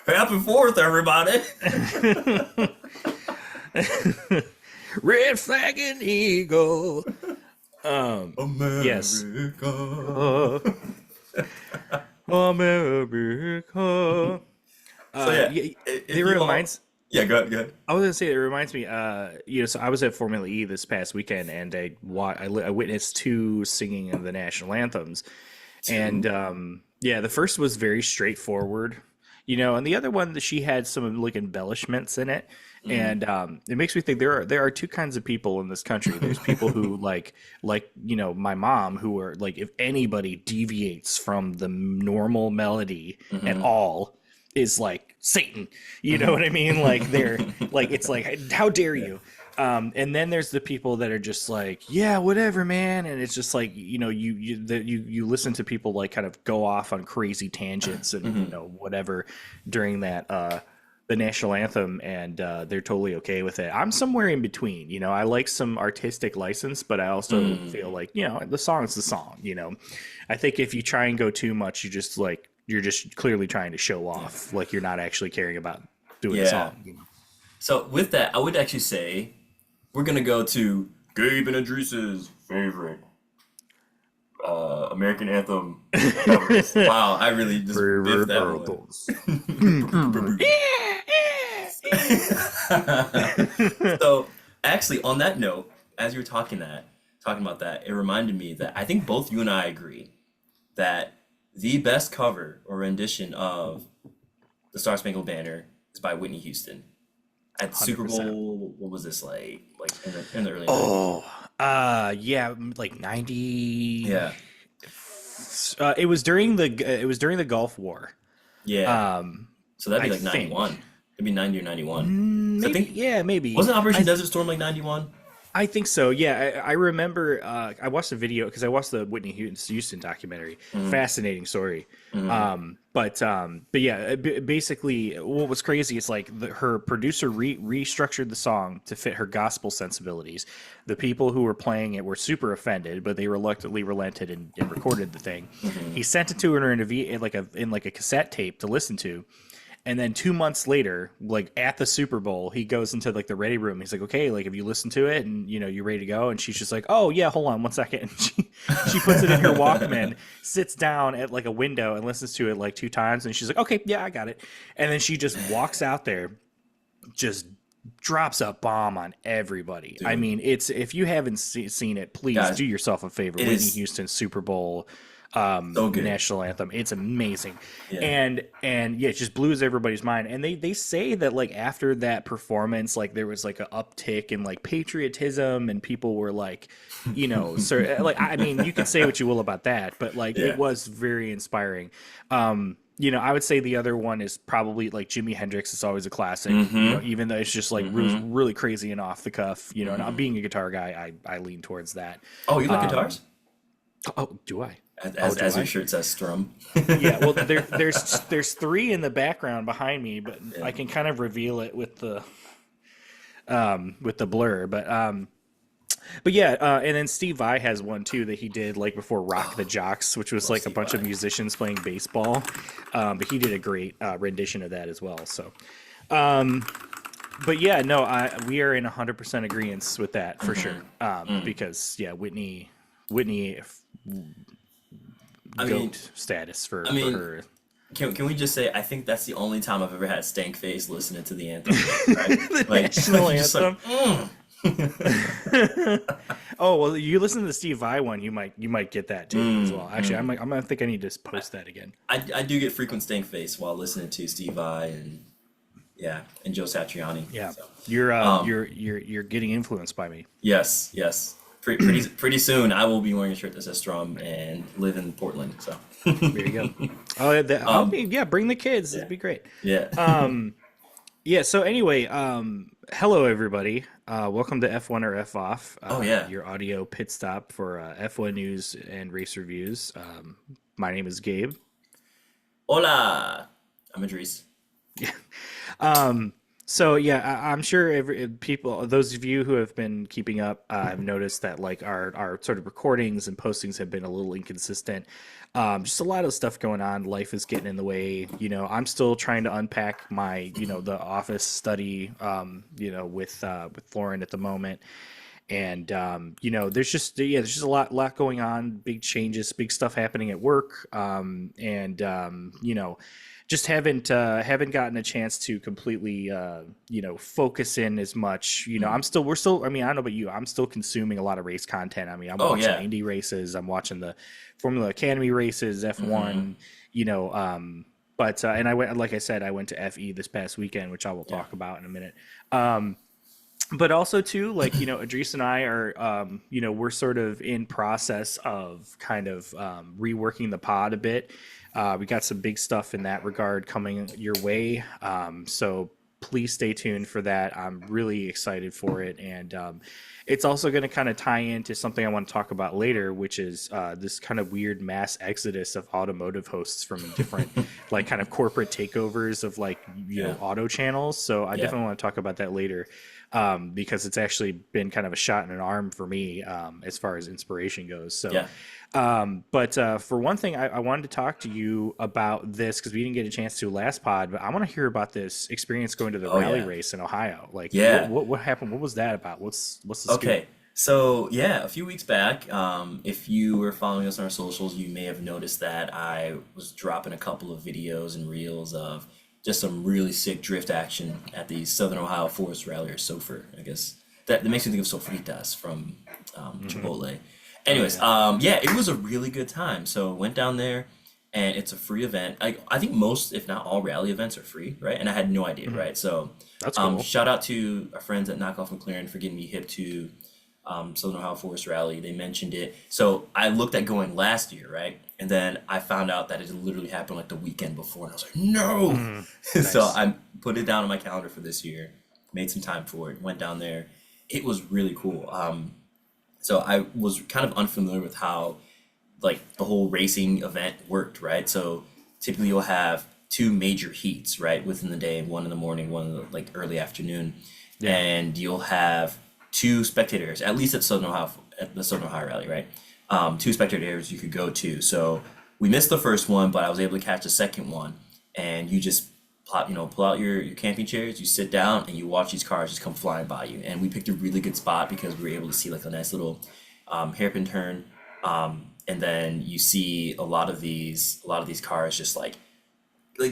Happy 4th, everybody. Red flag and eagle. Yes. America. America. So yeah, Yeah, if it you all, reminds. yeah, go ahead, go ahead. I was gonna say it reminds me. So I was at Formula E this past weekend, and I witnessed two singing of the national anthems, and Two. yeah, the first was very straightforward, and the other one that she had some like embellishments in it, Mm. and it makes me think there are two kinds of people in this country. There's people who my mom, who are like, if anybody deviates from the normal melody at Hmm. all is like Satan. You know Hmm. what I mean? Like they're like, it's like, how dare Yeah. you? And then there's the people that are just like, yeah, whatever, man. And it's just like, you listen to people like kind of go off on crazy tangents and Hmm. whatever during that the national anthem, and they're totally okay with it. I'm somewhere in between. I like some artistic license, but I also feel Mm. like the song is the song. I think if you try and go too much, you're just clearly trying to show Yeah. off, like you're not actually caring about doing the Yeah. song. So with that, I would actually say we're gonna go to Gabe and Idris's favorite American anthem covers. Wow, I really just biffed Favorite that one. albums. So actually, on that note, as you were talking about that, it reminded me that I think both you and I agree that the best cover or rendition of the Star Spangled Banner is by Whitney Houston at the Super 100%. Bowl. What was this like in the early 90s? Oh, yeah, like 90. Yeah, It was during the Gulf War. yeah. Um, So that'd be I like think. 91. It'd be 90 or 91. So I Maybe, think yeah, maybe. wasn't Operation I Desert Storm like 91? I think so. Yeah, I remember. I watched the video because I watched the Whitney Houston documentary. Hmm. Fascinating story. Hmm. But yeah, basically, what was crazy is like her producer restructured the song to fit her gospel sensibilities. The people who were playing it were super offended, but they reluctantly relented and recorded the thing. Hmm. He sent it to her in in like a cassette tape to listen to. And then 2 months later, like at the Super Bowl, he goes into like the ready room. He's like, "Okay, like have you listened to it and you're ready to go?" And she's just like, "Oh yeah, hold on 1 second." And she puts it in her Walkman, sits down at like a window and listens to it like 2 times. And she's like, "Okay, yeah, I got it." And then she just walks out there, just drops a bomb on everybody. I Dude, mean, it's if you haven't seen it, please guys, do yourself a favor. it Whitney is Houston Super Bowl so good. national anthem. It's amazing. Yeah. And yeah, it just blows everybody's mind. And they say that like after that performance, like there was like an uptick in like patriotism, and people were like, so like, I mean, you can say what you will about that, but like it Yeah. was very inspiring. I would say the other one is probably like Jimi Hendrix. It's always a classic, Hmm. even though it's just like really, Hmm. really crazy and off the cuff, and Hmm. being a guitar guy, I lean towards that. Oh, you like Um, guitars? oh, do I? As, Oh, as, do as your I? shirt says, strum. Yeah, well, there's three in the background behind me, but Yeah. I can kind of reveal it with the blur. But yeah, and then Steve Vai has one too that he did like before Rock the Oh, Jocks, which was love like a Steve bunch of Vai. musicians playing baseball. But he did a great rendition of that as well. So, um, but yeah, no, we are in 100% agreement with that for sure. Hmm. Mm. Because yeah, Whitney I mean, goat status for I for mean, her. can we just say I think that's the only time I've ever had stank face listening to the anthem, right? The Like national you're just like, anthem. Oh well, you listen to the Steve Vai one, you might get that too as well. Actually, mm. I'm gonna think I need to post that again. I do get frequent stank face while listening to Steve Vai and yeah, and Joe Satriani. Yeah, So, you're um, you're getting influenced by me. yes, yes. Pretty soon, I will be wearing a shirt that says Strum and live in Portland. So, There you go. Oh, um, yeah, bring the kids. It'd yeah, be great. yeah. Yeah. So anyway, hello everybody. Welcome to F1 or F off. Oh yeah. Your audio pit stop for F1 news and race reviews. My name is Gabe. Hola, I'm Idris. Um, so yeah, I'm sure people, those of you who have been keeping up, have noticed that like our sort of recordings and postings have been a little inconsistent. Just a lot of stuff going on. Life is getting in the way. I'm still trying to unpack my, the office study, with Lauren at the moment. And there's just a lot going on, big changes, big stuff happening at work, and just haven't gotten a chance to completely focus in as much. Mm. We're still, I mean, I don't know about you, I'm still consuming a lot of race content. I mean, I'm Oh watching the yeah. Indy races, I'm watching the Formula Academy races, Hmm. F1, you know but and I went, like I said, I went to FE this past weekend, which I will Yeah. talk about in a minute. But also too, like, Idris and I are, we're sort of in process of kind of reworking the pod a bit. We got some big stuff in that regard coming your way, so please stay tuned for that. I'm really excited for it. And it's also going to kind of tie into something I want to talk about later, which is this kind of weird mass exodus of automotive hosts from different like kind of corporate takeovers of like Yeah. auto channels. So I Yeah. definitely want to talk about that later, because it's actually been kind of a shot in an arm for me, as far as inspiration goes. So, Yeah. but for one thing, I wanted to talk to you about this because we didn't get a chance to last pod. But I want to hear about this experience going to the Oh rally yeah. race in Ohio. Like, what Yeah. what what happened? What was that about? What's the scoop? Okay. So yeah, a few weeks back, if you were following us on our socials, you may have noticed that I was dropping a couple of videos and reels of just some really sick drift action at the Southern Ohio Forest Rally, or SOFR, I guess. That makes me think of Sofritas from Hmm. Chipotle. Oh Anyways, yeah. yeah, it was a really good time. So went down there, and it's a free event. I think most, if not all, rally events are free, right? And I had no idea, Hmm. right? So That's cool. shout out to our friends at Knockoff McLaren for getting me hip to Southern Ohio Forest Rally. They mentioned it. So I looked at going last year, right? And then I found out that it had literally happened like the weekend before, and I was like, no. Hmm. So Nice. I put it down on my calendar for this year, made some time for it, went down there. It was really cool. So I was kind of unfamiliar with how like the whole racing event worked, right? So typically you'll have two major heats, right, within the day, one in the morning, one in the like early afternoon, Yeah. and you'll have two spectators, at least at the Southern Ohio Rally, right? Two spectator areas you could go to. So we missed the first one, but I was able to catch the second one, and you just pull out your camping chairs, you sit down, and you watch these cars just come flying by you. And we picked a really good spot because we were able to see like a nice little hairpin turn, and then you see a lot of these cars just like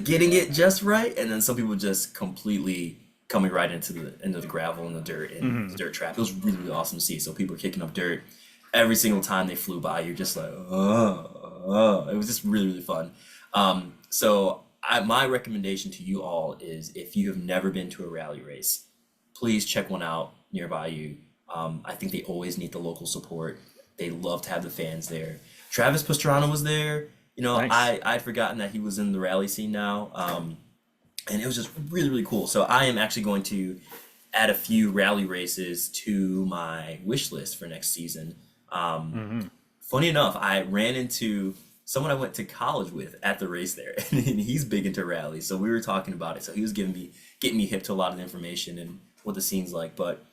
getting it just right, and then some people just completely coming right into the gravel and the dirt and the Hmm. dirt trap. It was really, really awesome to see. So people were kicking up dirt every single time they flew by. You're just like, oh, oh. It was just really, really fun. My recommendation to you all is, if you have never been to a rally race, please check one out nearby you. I think they always need the local support. They love to have the fans there. Travis Pastrana was there. Nice. I'd forgotten that he was in the rally scene now. And it was just really, really cool. So I am actually going to add a few rally races to my wish list for next season. Um, Hmm. Funny enough, I ran into someone I went to college with at the race there, and he's big into rallies. So we were talking about it. So he was getting me hip to a lot of the information and what the scene's like. But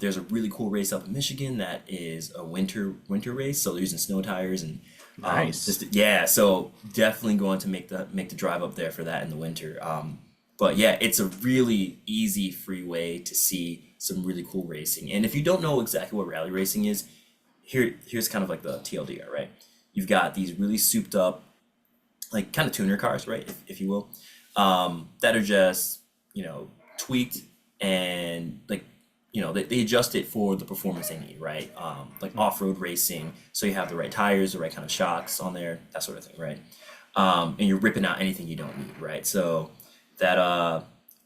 there's a really cool race up in Michigan that is a winter race. So they're using snow tires and Nice. just yeah. So definitely going to make the drive up there for that in the winter. But yeah, it's a really easy, free way to see some really cool racing. And if you don't know exactly what rally racing is, here's kind of like the TLDR, right? You've got these really souped up, like kind of tuner cars, right, if you will, that are just tweaked, and like they adjust it for the performance they need, right? Like off-road racing, so you have the right tires, the right kind of shocks on there, that sort of thing, right? And you're ripping out anything you don't need, right? So that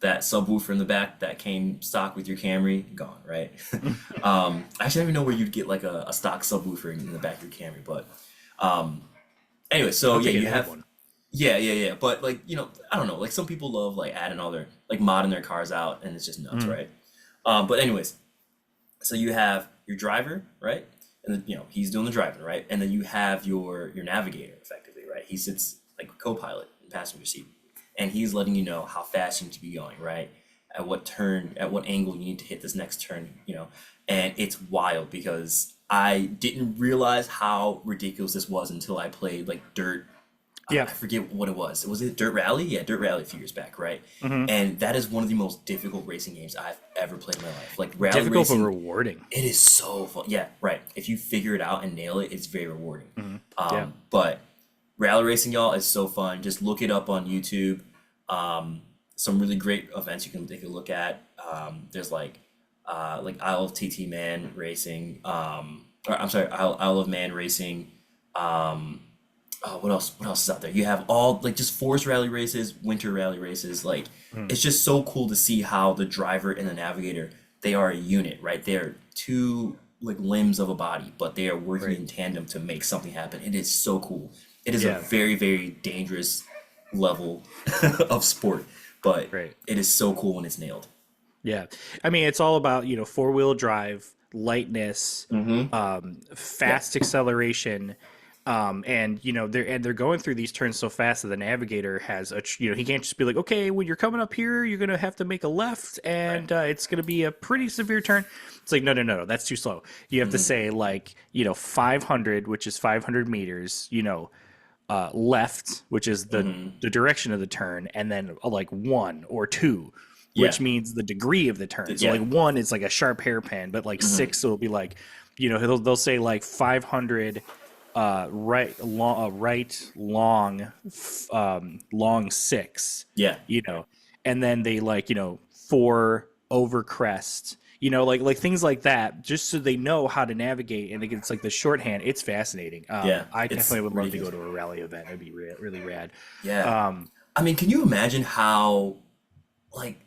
that subwoofer in the back that came stock with your Camry, gone, right? Actually, I don't even know where you'd get like a stock subwoofer in the back of your Camry, but anyway, so I'll yeah, take a you new have one. yeah, yeah, yeah. But like, I don't know. Like some people love like adding all their like modding their cars out, and it's just nuts, Mm. right? But anyways, so you have your driver, right? And then he's doing the driving, right? And then you have your navigator, effectively, right? He sits like a co-pilot passenger seat, and he's letting you know how fast you need to be going, right? At what turn, at what angle you need to hit this next turn, and it's wild because I didn't realize how ridiculous this was until I played like dirt. I Yeah. forget what it was. Was it Dirt Rally? Yeah, Dirt Rally a few years back, right? And that is one of the most difficult racing games I've ever played in my life. Like rally Difficult but racing, rewarding. it is so fun. Yeah, right. If you figure it out and nail it, it's very rewarding. Yeah. But rally racing, y'all, is so fun. Just look it up on YouTube. Some really great events you can take a look at. There's like Isle of TT Man Racing. Or I'm sorry, Isle of Man Racing. What else? What else is out there? You have all like just forest rally races, winter rally races. Like it's just so cool to see how the driver and the navigator, they are a unit, right? They are two like limbs of a body, but they are working in tandem to make something happen. It is so cool. It is a very, very dangerous level of sport, but it is so cool when it's nailed. Yeah. I mean, it's all about, four-wheel drive, lightness, fast acceleration. And they're going through these turns so fast that the navigator has he can't just be like, okay, when you're coming up here, you're gonna have to make a left, and it's gonna be a pretty severe turn. It's like no, that's too slow. You have to say like 500, which is 500 meters, left, which is the direction of the turn, and then like 1 or 2. Which means the degree of the turn. So like 1 is like a sharp hairpin, but like 6 will be like, they'll say like 500 right long 6. And then they like 4 over crest. Like things like that, just so they know how to navigate, and it's like the shorthand. It's fascinating. I definitely would love to go to a rally event. It'd be really rad. I mean, can you imagine how like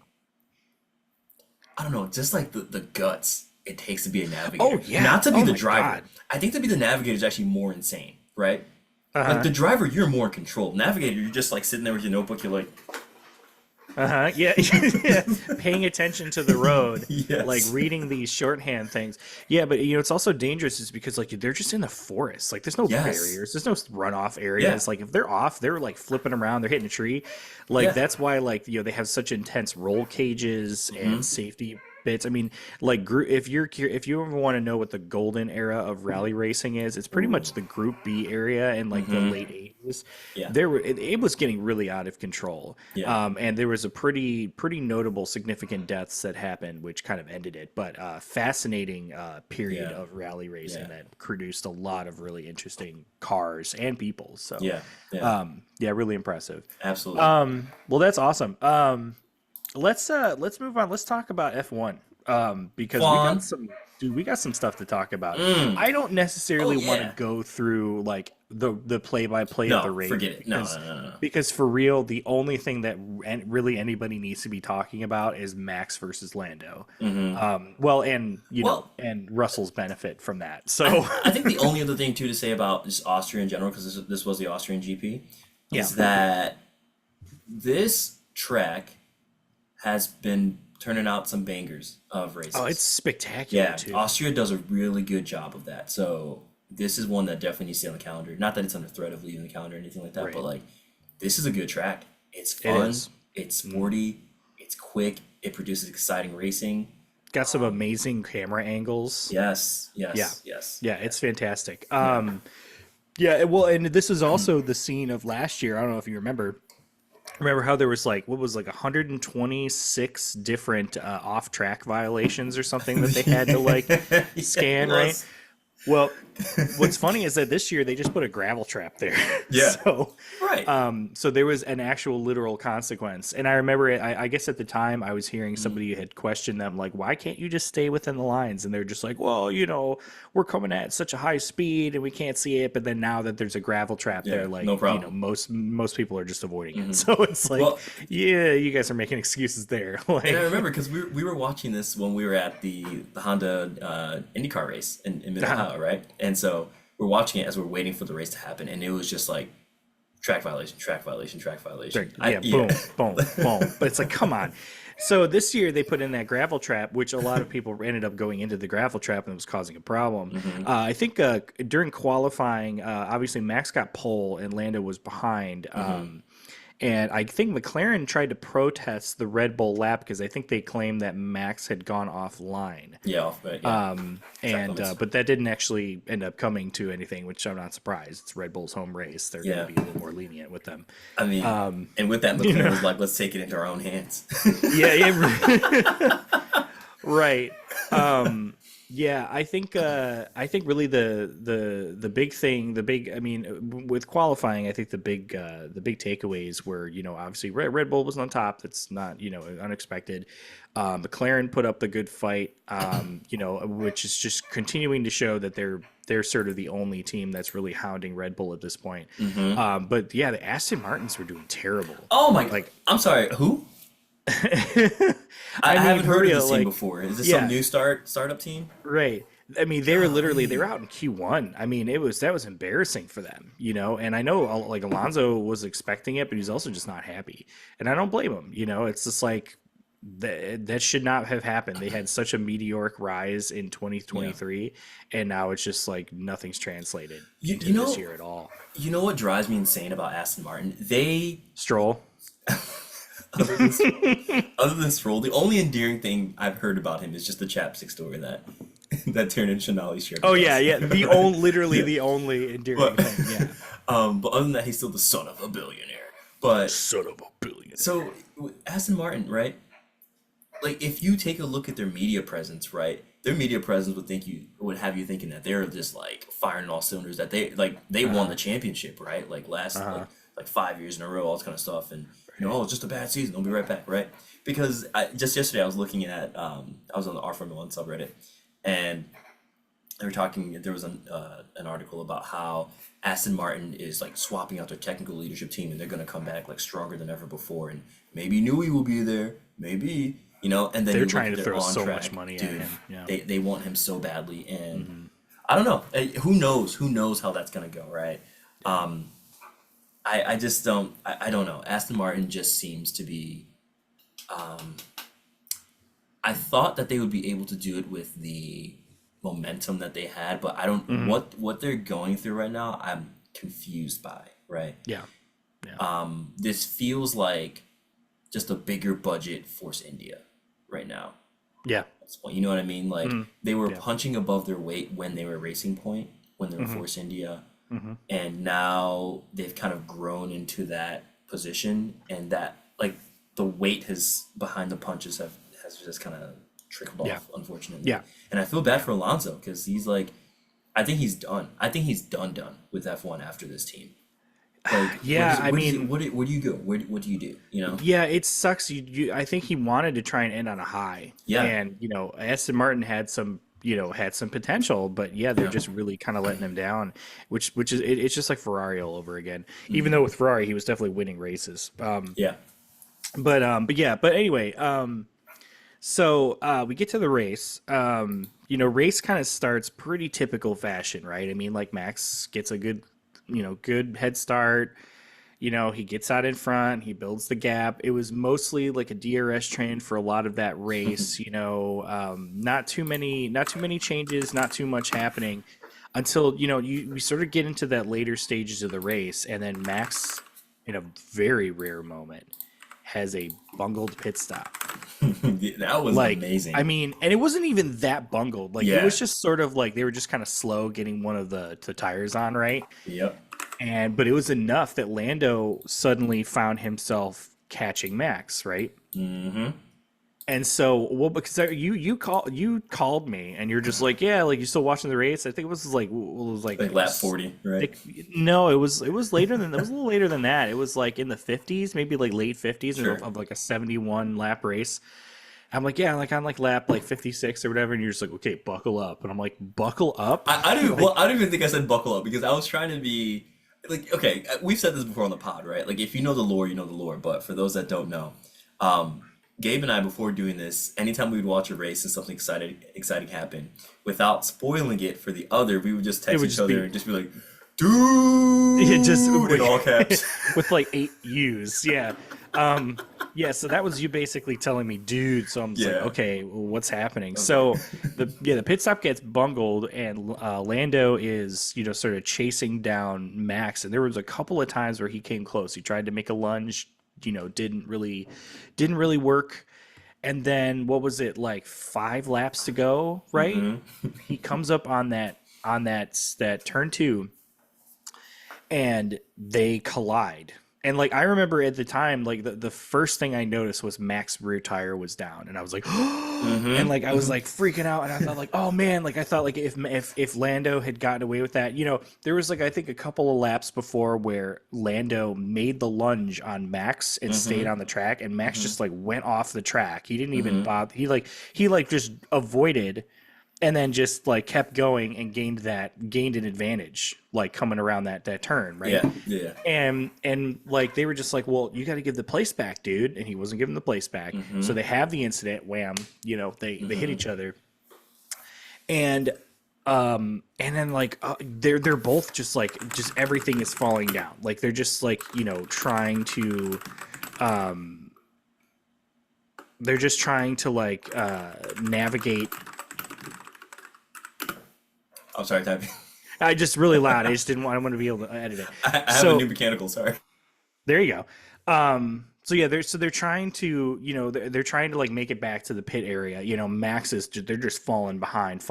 I don't know, just like the guts it takes to be a navigator. Oh yeah, not to be the my driver. God. I think to be the navigator is actually more insane, right? Like the driver, you're more in control. Navigator, you're just like sitting there with your notebook. You're like, Yeah. Paying attention to the road, Yes. like reading these shorthand things. Yeah, but it's also dangerous is because like they're just in the forest. Like there's no Yes. barriers, there's no runoff areas. Like if they're off, they're like flipping around, they're hitting a tree. Like that's why like they have such intense roll cages and safety bits. I mean, like if you ever want to know what the golden era of rally racing is, it's pretty much the Group B area in like the late 80s. It was getting really out of control. And there was a pretty notable significant deaths that happened, which kind of ended it. But fascinating period of rally racing that produced a lot of really interesting cars and people. So really impressive. Absolutely. Well, that's awesome. Let's move on. Let's talk about F1 because we got some stuff to talk about. I don't necessarily want to go through like the play-by-play of the race. Forget it. No. Because for real, the only thing that really anybody needs to be talking about is Max versus Lando. And Russell's benefit from that. So I think the only other thing too to say about just Austria in general, because this was the Austrian GP, is that this track has been turning out some bangers of races. Oh, it's spectacular too. Austria does a really good job of that. So this is one that definitely needs to stay on the calendar. Not that it's under threat of leaving the calendar or anything like that, but like this is a good track. It's fun. It's sporty. It's quick. It produces exciting racing. Got some amazing camera angles. Yes. Yeah, it's fantastic. Well, and this is also the scene of last year. I don't know if you remember how there was like 126 different off-track violations or something that they had to like scan, right? Well, what's funny is that this year they just put a gravel trap there. So there was an actual literal consequence. And I remember I guess at the time I was hearing somebody had questioned them like, why can't you just stay within the lines? And they're just like, well, we're coming at such a high speed and we can't see it. But then now that there's a gravel trap there, like no problem. Most people are just avoiding it. So it's like, you guys are making excuses there. Like, and I remember because we were watching this when we were at the Honda Indycar race in Mid-Ohio, right? And so we're watching it as we're waiting for the race to happen, and it was just like track violation. Boom. But it's like, come on. So this year they put in that gravel trap, which a lot of people ended up going into the gravel trap and it was causing a problem. I think during qualifying, obviously Max got pole and Lando was behind. And I think McLaren tried to protest the Red Bull lap because I think they claimed that Max had gone offline. Yeah, yeah. Track And limits. but that didn't actually end up coming to anything, which I'm not surprised. It's Red Bull's home race; they're going to Yeah. be a little more lenient with them. I mean, and with that, You McLaren know, was like, let's take it into our own hands. yeah, yeah, right. Yeah, I think really the big thing, the big, I mean, with qualifying, I think the big takeaways were, obviously Red Bull was on top. That's not, unexpected. McLaren put up the good fight, which is just continuing to show that they're sort of the only team that's really hounding Red Bull at this point. But yeah, the Aston Martins were doing terrible. Oh my! Like, I'm sorry. Who? I I mean, haven't for heard of real, this team like, before. Is this some yeah, new startup team? right. I mean, they were literally they Golly. were out in Q1. I mean, that was embarrassing for them, And I know like Alonso was expecting it, but he's also just not happy, and I don't blame him. It's just like that should not have happened. They had such a meteoric rise in Yeah. 2023, and now it's just like nothing's translated You, into you this know year at all. you know what drives me insane about Aston Martin? They Stroll. other than other than Stroll, the only endearing thing I've heard about him is just the chapstick story that that turned into Shanali shared Oh with yeah, us. yeah. The only, literally Yeah. the only endearing But thing. Yeah. but other than that, he's still the son of a billionaire. But Son of a billion. so Aston Martin, right? Like if you take a look at their media presence, right? Their media presence would have you thinking that they're just like firing all cylinders, that they won the championship, right? Like last like 5 years in a row, all this kind of stuff, and oh, it's just a bad season. They'll be right back, right? Because just yesterday I was looking at I was on the R Formula One subreddit, and they were talking. There was an article about how Aston Martin is like swapping out their technical leadership team, and they're going to come back like stronger than ever before. And maybe Newey will be there, maybe And then They're you look trying at to their throw on so track, much money at dude. him. Yeah. They want him so badly, and I don't know. Who knows? Who knows how that's going to go, right? I just don't. I don't know. Aston Martin just seems to be. I thought that they would be able to do it with the momentum that they had, but I don't what they're going through right now. I'm confused by, right? Yeah. Yeah. This feels like just a bigger budget Force India right now. Yeah. At this point, you know what I mean? Like they were Yeah. punching above their weight when they were Racing Point, when they were Force India, and now they've kind of grown into that position, and that like the weight has behind the punches has just kind of trickled Yeah. off, unfortunately. Yeah. And I feel bad for Alonso because he's like, I think he's done. I think he's done with F1 after this team. Like, Yeah, I mean, where do you go? What do you do? yeah, it sucks. I think he wanted to try and end on a high. Yeah. And, Aston Martin had some potential, but yeah, they're Yeah. just really kind of letting him down, which is it's just like Ferrari all over again. Even though with Ferrari he was definitely winning races. Yeah. But anyway, so we get to the race. Race kind of starts pretty typical fashion, right? I mean, like Max gets a good head start. He gets out in front, he builds the gap. It was mostly like a DRS train for a lot of that race. Not too many changes, not too much happening until we sort of get into that later stages of the race, and then Max, in a very rare moment, has a bungled pit stop. That was Like, amazing. I mean, and it wasn't even that bungled. Like, it Yeah. was just sort of like they were just kind of slow getting one of the tires on, right? Yep. But it was enough that Lando suddenly found himself catching Max, right? Mm-hmm. And so, well, because you called me, and you're just like, yeah, like, you still watching the race? I think it was like Like lap 40, right? no, it was later than it was a little later than that. It was like in the 50s, maybe like late 50s Sure. of like a 71 lap race. I'm like, yeah, like I'm like lap like 56 or whatever, and you're just like, okay, buckle up, and I'm like, buckle up. I don't even think I said buckle up because I was trying to be like, okay, we've said this before on the pod, right? Like if you know the lore, you know the lore. But for those that don't know, Gabe and I, before doing this, anytime we would watch a race and something exciting happened, without spoiling it for the other, we would just text would each just other be- and just be like, dude, It just in all caps. with like 8 U's, yeah. Yeah, so that was you basically telling me, dude. So I'm just Yeah. like, okay, well, what's happening? So the pit stop gets bungled, and Lando is sort of chasing down Max, and there was a couple of times where he came close. He tried to make a lunge didn't really work. And then what was it, like 5 laps to go, right? He comes up on that turn two, and they collide. And like I remember at the time, like the first thing I noticed was Max's rear tire was down, and I was like, and like I was like freaking out, and I thought like, oh man, like I thought like if Lando had gotten away with that, there was like I think a couple of laps before where Lando made the lunge on Max and stayed on the track, and Max just like went off the track. He didn't even bother. He just avoided and then just like kept going and gained an advantage, like coming around that turn, right? Yeah. And like they were just like, well, you got to give the place back, dude, and he wasn't giving the place back. So they have the incident, wham, they hit each other, and then like they're both just everything is falling down, like they're just like trying to like navigate. I'm sorry, typing. I just really loud. I just didn't want. I want to be able to edit it. I have a new mechanical. Sorry. There you go. So yeah, they're trying to they're trying to like make it back to the pit area. Max they're just falling behind,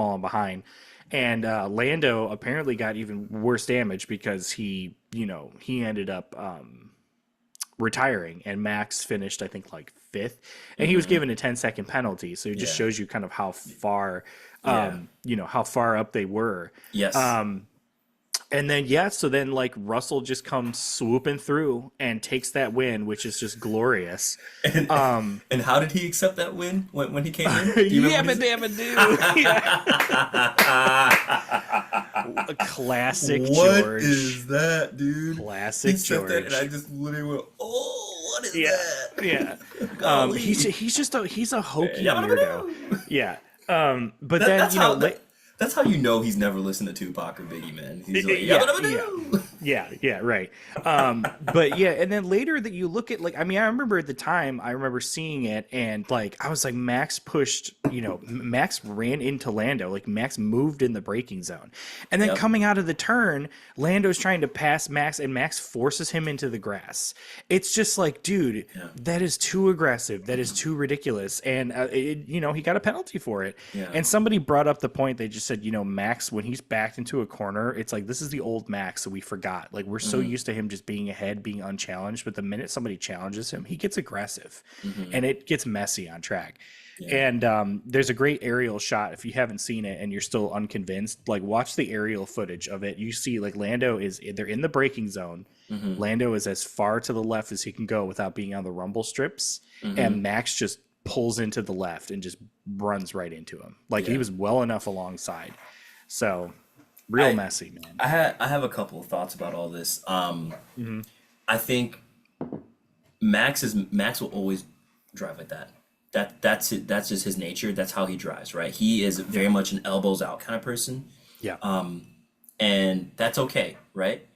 and Lando apparently got even worse damage because he ended up retiring, and Max finished I think like 5th, and he was given a 10-second penalty. So it just shows you kind of how far. How far up they were. Yes. And then so then like Russell just comes swooping through and takes that win, which is just glorious. And how did he accept that win when he came in? Do you remember A classic What George. is that, dude? Classic he George. That, and I just literally went, "Oh, what is that?" Yeah. He's a hokey weirdo. Yeah. But then that's how he's never listened to Tupac or Biggie, man. He's like, yeah, right. But yeah, and then later that you look at, like, I mean, I remember at the time, I remember seeing it, and like I was like, Max ran into Lando, like Max moved in the braking zone, and then coming out of the turn, Lando's trying to pass Max, and Max forces him into the grass. It's just like, dude, that is too aggressive. That is too ridiculous, and he got a penalty for it. Yeah. And somebody brought up the point. They just said, Max, when he's backed into a corner, it's like, this is the old Max that we forgot. Like, we're so used to him just being ahead, being unchallenged, but the minute somebody challenges him, he gets aggressive, and it gets messy on track. And there's a great aerial shot. If you haven't seen it and you're still unconvinced, like, watch the aerial footage of it. You see, like, they're in the braking zone. Lando is as far to the left as he can go without being on the rumble strips, and Max just pulls into the left and just runs right into him. Like, he was well enough alongside. So real messy, man. I have a couple of thoughts about all this. I think Max will always drive like that. That's it. That's just his nature. That's how he drives, right? He is very much an elbows out kind of person. Yeah. And that's okay, right?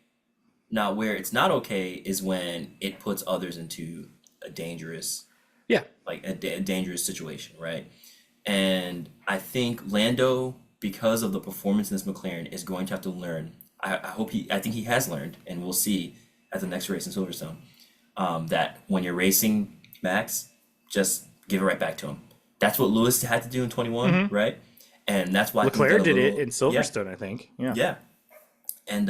Now, where it's not okay is when it puts others into a dangerous dangerous situation, right? And I think Lando, because of the performance in this McLaren, is going to have to learn. I think he has learned, and we'll see at the next race in Silverstone, that when you're racing Max, just give it right back to him. That's what Lewis had to do in 21, right? And that's why Leclerc did it in Silverstone, I think. Yeah. And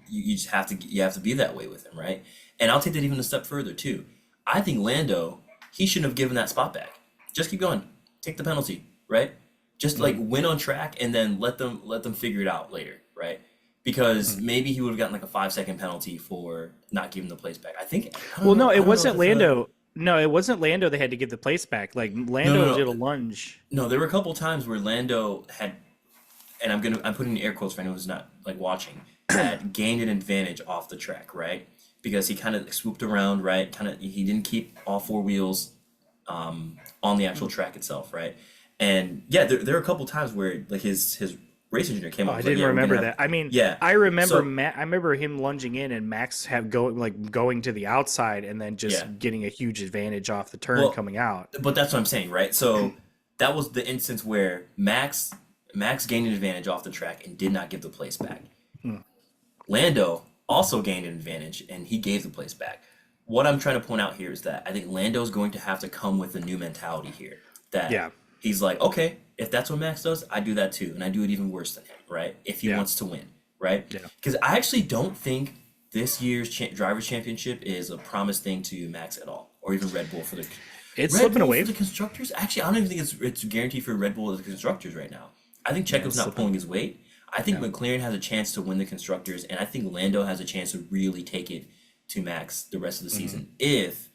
you just have to be that way with him, right? And I'll take that even a step further too. I think Lando, he shouldn't have given that spot back. Just keep going. Take the penalty, right? Just like win on track and then let them figure it out later, right? Because maybe he would have gotten like a 5-second penalty for not giving the place back. It wasn't Lando. No, it wasn't Lando that had to give the place back. Like, Lando did a lunge. No, there were a couple of times where Lando had, and I'm putting in air quotes for anyone who's not like watching, had gained an advantage off the track, right? Because he kind of swooped around, right? He didn't keep all 4 wheels on the actual track itself, right? And yeah, there are a couple times where like his race engineer came up. I didn't remember that. I mean, I remember I remember him lunging in and Max going to the outside and then just getting a huge advantage off the turn coming out. But that's what I'm saying, right? So that was the instance where Max gained an advantage off the track and did not give the place back. Lando also gained an advantage and he gave the place back. what I'm trying to point out here is that I think Lando's going to have to come with a new mentality here. That Yeah, he's like, okay, if that's what Max does, I do that too, and I do it even worse than him, right? If he yeah, wants to win, right? yeah. Because I actually don't think this year's Drivers' Championship is a promised thing to Max at all, or even Red Bull for the It's slipping away. constructors. Actually, I don't even think it's guaranteed for Red Bull as the constructors right now. I think Yeah, Checo's it's not slipping. pulling his weight. I think Yeah. McLaren has a chance to win the constructors, and I think Lando has a chance to really take it to Max the rest of the Hmm. season if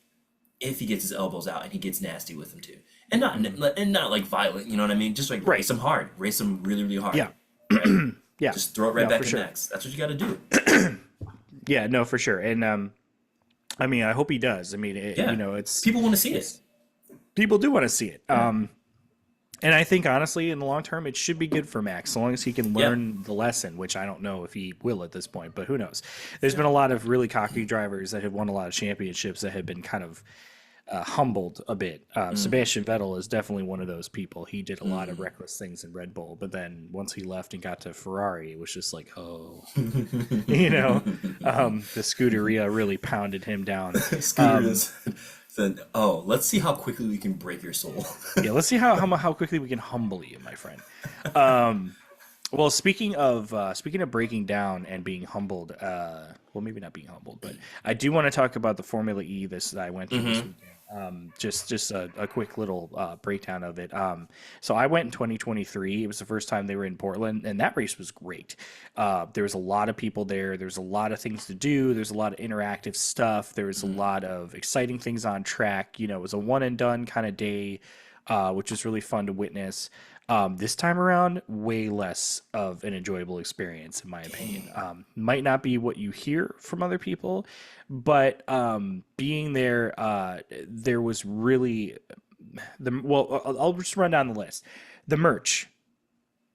he gets his elbows out and he gets nasty with them too, Hmm. and not like violent. You know what I mean? Just like Right. race him hard, race him really really hard, Yeah. right? Yeah. Just throw it right No, for back at sure. Max. That's what you got to do. Yeah, no, for sure. And I mean, I hope he does. I mean, Yeah, it's people want to see it. people do want to see it. Yeah, And I think honestly, in the long term, it should be good for Max, so long as he can yeah, learn the lesson, which I don't know if he will at this point, but who knows? There's been a lot of really cocky drivers that have won a lot of championships that have been kind of humbled a bit. mm, Sebastian Vettel is definitely one of those people. He did a lot of mm. reckless things in Red Bull, but then once he left and got to Ferrari, it was just like, oh, you know, the Scuderia really pounded him down. Scooters said, "Oh, let's see how quickly we can break your soul." Yeah, let's see how quickly we can humble you, my friend. Well, speaking of breaking down and being humbled, well, maybe not being humbled, but I do want to talk about the Formula E that I went through this Hmm. weekend. Just a quick little breakdown of it. So I went in 2023. It was the first time they were in Portland, and that race was great. There was a lot of people there. There's a lot of things to do. There's a lot of interactive stuff. There was a lot of exciting things on track. You know, it was a one and done kind of day, which was really fun to witness. This time around, way less of an enjoyable experience, in my opinion. Might not be what you hear from other people, but being there, there was really I'll just run down the list. The merch,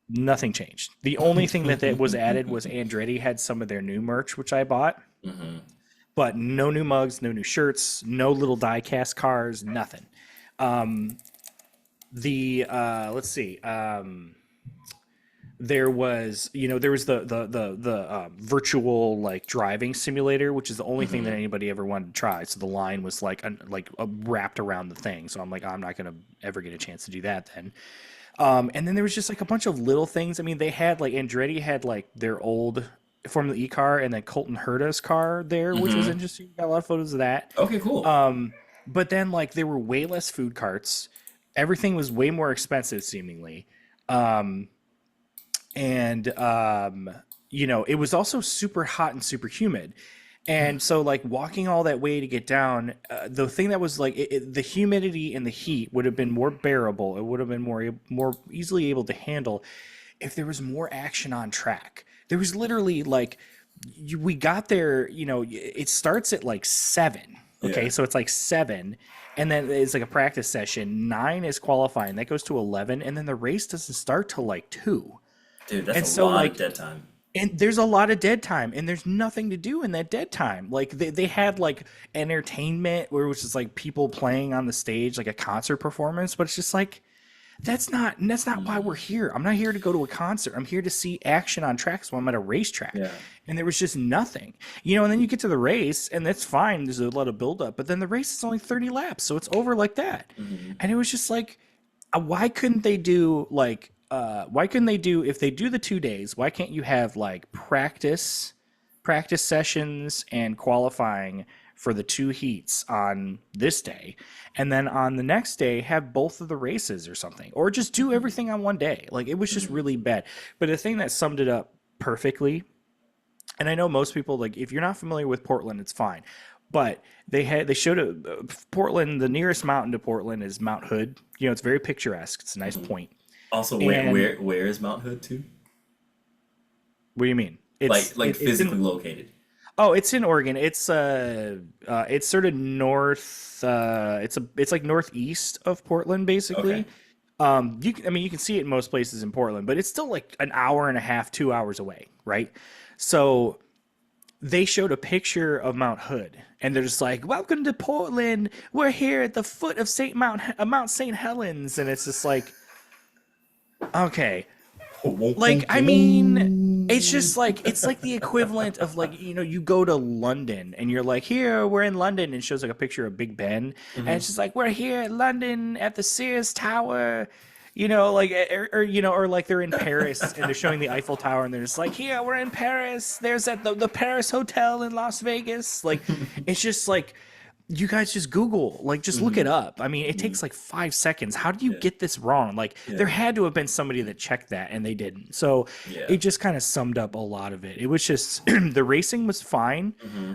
nothing changed. The only thing that was added was Andretti had some of their new merch, which I bought, Hmm. but no new mugs, no new shirts, no little die cast cars, nothing. The let's see. There was there was the virtual like driving simulator, which is the only thing that Hmm. anybody ever wanted to try. So the line was wrapped around the thing. So I'm like, I'm not gonna ever get a chance to do that then. And then there was just like a bunch of little things. I mean, they had like Andretti had like their old Formula E car, and then Colton Herta's car there, which was Hmm. interesting. Got a lot of photos of that. Okay, cool. But then like there were way less food carts. Everything was way more expensive seemingly. And it was also super hot and super humid. And so like walking all that way to get down, the thing that was like the humidity and the heat would have been more bearable. It would have been more easily able to handle if there was more action on track. There was literally like we got there, it starts at like 7. Okay, Yeah, so it's like 7, and then it's like a practice session. 9 is qualifying. That goes to 11, and then the race doesn't start till like 2. dude, that's And a so lot of like dead time. and there's a lot of dead time, and there's nothing to do in that dead time. Like they had like entertainment where it was just like people playing on the stage like a concert performance, but it's just like that's not why we're here. I'm not here to go to a concert. I'm here to see action on track, so I'm at a racetrack. Yeah. And there was just nothing. And then you get to the race and that's fine. There's a lot of buildup, but then the race is only 30 laps, so it's over like that. Hmm. And it was just like why couldn't they do if they do the 2 days, why can't you have like practice sessions and qualifying for the 2 heats on this day, and then on the next day have both of the races or something, or just do everything on one day? Like it was just Hmm. really bad. But the thing that summed it up perfectly, and I know most people, like if you're not familiar with Portland, it's fine, but they showed Portland. The nearest mountain to Portland is Mount Hood. It's very picturesque. It's a nice point. Also, where And where where is Mount Hood too? what do you mean? Like It's physically in located. it's in Oregon. It's sort of north. It's like northeast of Portland, Okay. basically. You can see it in most places in Portland, but it's still like an hour and a half, 2 hours away, right? So they showed a picture of Mount Hood, and they're just like, "Welcome to Portland. We're here at the foot of Mount St. Helens," and it's just like, okay, like I mean. It's just like it's like the equivalent of like you go to London and you're like, here we're in London, and it shows like a picture of Big Ben, and it's just like, we're here at London at the Sears Tower, like or like they're in Paris and they're showing the Eiffel Tower, and they're just like, here we're in Paris, there's at the Paris Hotel in Las Vegas. Like, it's just like, you guys just Google, like, just look it up. I mean, it takes like 5 seconds. How do you get this wrong? Like, there had to have been somebody that checked that and they didn't. So it just kind of summed up a lot of it. It was just the racing was fine,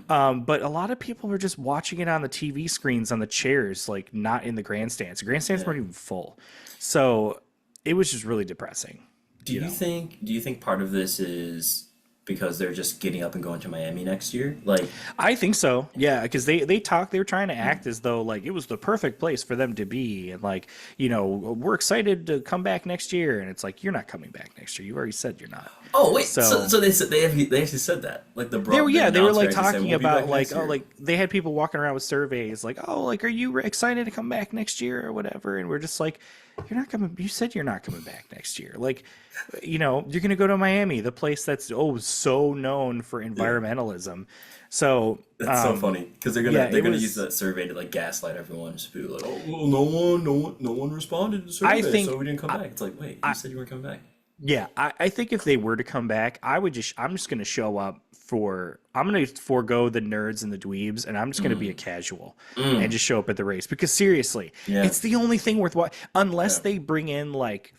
but a lot of people were just watching it on the TV screens on the chairs, like not in the grandstands. The grandstands weren't even full, so it was just really depressing. Do you think part of this is because they're just getting up and going to Miami next year? Like, I think so. Yeah, because they were trying to act as though like it was the perfect place for them to be, and like, we're excited to come back next year, and it's like, you're not coming back next year. You already said you're not. oh wait, so they said they actually said that, like They were like announcer actually said, talking "We'll be about back like, next oh, year." like they had people walking around with surveys like, oh, like, are you excited to come back next year or whatever, and we're just like, you're not coming. You said you're not coming back next year. Like, you're gonna go to Miami, the place that's so known for environmentalism. So That's so funny because they're gonna yeah, they're it gonna was. use that survey to like gaslight everyone. Just be like, oh, well, no one responded to the I survey, think so we didn't come back. It's like, wait, you said you weren't coming back. Yeah, I think if they were to come back, I'm just gonna show up I'm gonna forego the nerds and the dweebs, and I'm just gonna be a casual and just show up at the race, because seriously, Yeah. it's the only thing worth watching, unless they bring in like,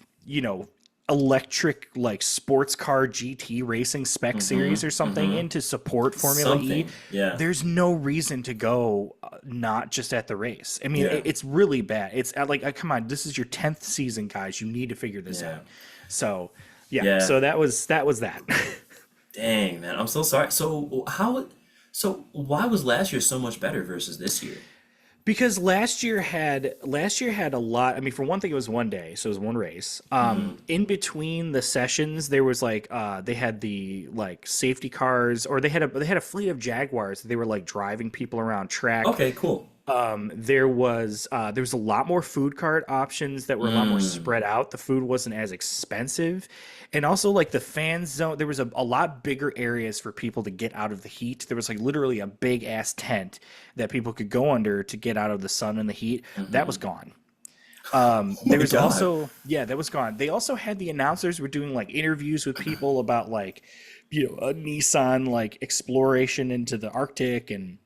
electric like sports car GT racing spec series or something in to support Formula E. Something, yeah. There's no reason to go not just at the race. I mean, Yeah. it's really bad. It's like, come on, this is your 10th season, guys. You need to figure this Yeah. out. So yeah, Yeah. so that was that. Dang, man, I'm so sorry. So why was last year so much better versus this year? Because last year had a lot. I mean, for one thing, it was one day, so it was one race. In between the sessions, there was like they had the like safety cars, or they had a fleet of Jaguars. They were like driving people around track. Okay, cool. There was a lot more food cart options that were a lot more spread out. The food wasn't as expensive, and also like the fan zone, there was a lot bigger areas for people to get out of the heat. There was like literally a big ass tent that people could go under to get out of the sun and the heat. That was gone. There was God. also, yeah, that was gone. They also had the announcers were doing like interviews with people about like, a Nissan like exploration into the Arctic, and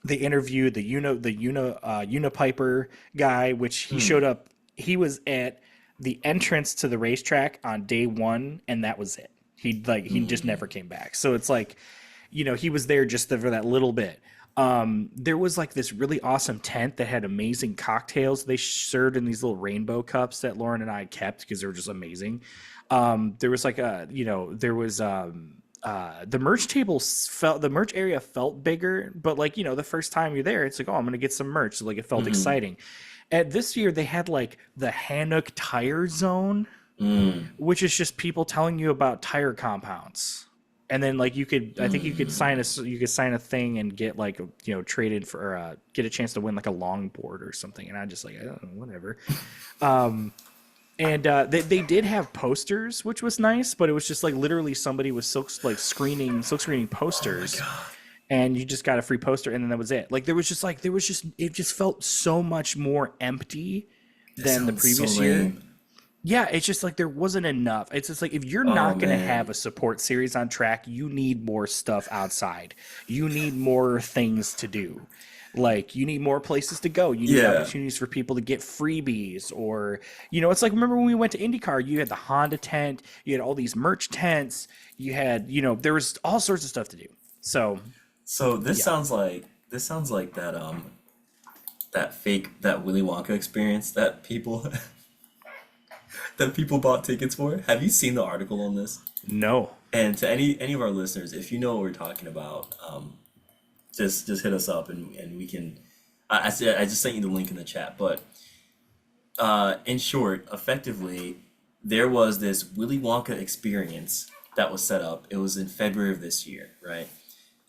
they interviewed the Unipiper guy, which he showed up. He was at the entrance to the racetrack on day one, and that was it. He just never came back. So it's like, he was there just for that little bit. There was like this really awesome tent that had amazing cocktails they served in these little rainbow cups that Lauren and I kept because they were just amazing. There was like the merch area felt bigger, but like, the first time you're there, it's like, oh, I'm gonna get some merch. So like, it felt exciting. At this year, they had like the Hannock Tire Zone, which is just people telling you about tire compounds. And then like I think you could sign a thing and get like, traded for get a chance to win like a longboard or something. And I just like, I don't know, whatever. And they did have posters, which was nice, but it was just like literally somebody was silk screening posters, and you just got a free poster, and then that was it. Like it just felt so much more empty than the previous year. Yeah, it's just like there wasn't enough. It's just like, if you're not going to have a support series on track, you need more stuff outside. You need more things to do. Like, you need more places to go. You need opportunities for people to get freebies, or, it's like, remember when we went to Indycar, you had the Honda tent, you had all these merch tents, you had, there was all sorts of stuff to do. So This sounds like that Willy Wonka experience that people that people bought tickets for. Have you seen the article on this? no. And to any of our listeners, if you know what we're talking about, just hit us up, and we can. I just sent you the link in the chat, but in short, effectively, there was this Willy Wonka experience that was set up. It was in February of this year, right?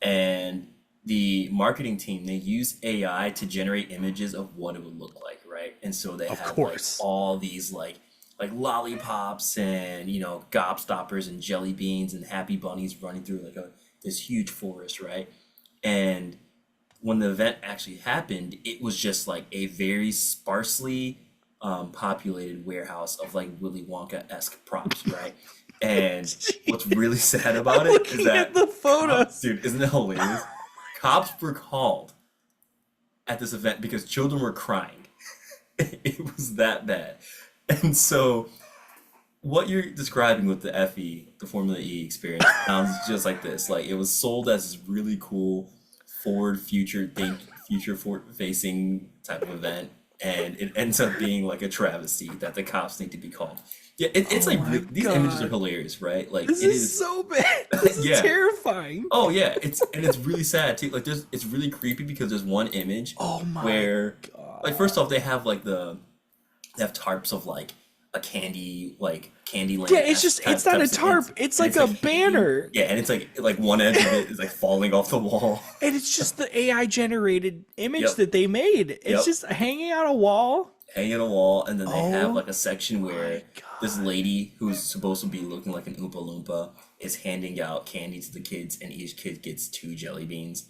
And the marketing team, they used AI to generate images of what it would look like, right? And so they Of had like course. all these like like lollipops and gobstoppers and jelly beans and happy bunnies running through like this huge forest, right? And when the event actually happened, it was just like a very sparsely populated warehouse of like Willy Wonka-esque props, right? And what's really sad about it is Looking at that the cops, photos. dude, isn't it hilarious? Cops were called at this event because children were crying. It was that bad. And so what you're describing with the FE, the Formula E experience, sounds just like this. Like it was sold as this really cool future forward facing type of event, and it ends up being like a travesty that the cops need to be called. Yeah, it's Oh like my these images are god. hilarious, right? Like This it is is, so bad. This is yeah. terrifying. Oh yeah, it's really sad too. Like it's really creepy because there's one image Oh my where, like, god. first off, they have tarps of like like Candyland. Yeah, it's not a tarp. It's And like it's a like hanging. banner. Yeah, and it's like one edge of it is like falling off the wall. And it's just the AI generated image Yep, that they made. It's yep. just hanging on a wall. Hanging on a wall, and then they have Oh like a section my where this god. lady who's supposed to be looking like an Oompa Loompa is handing out candy to the kids, and each kid gets two jelly beans.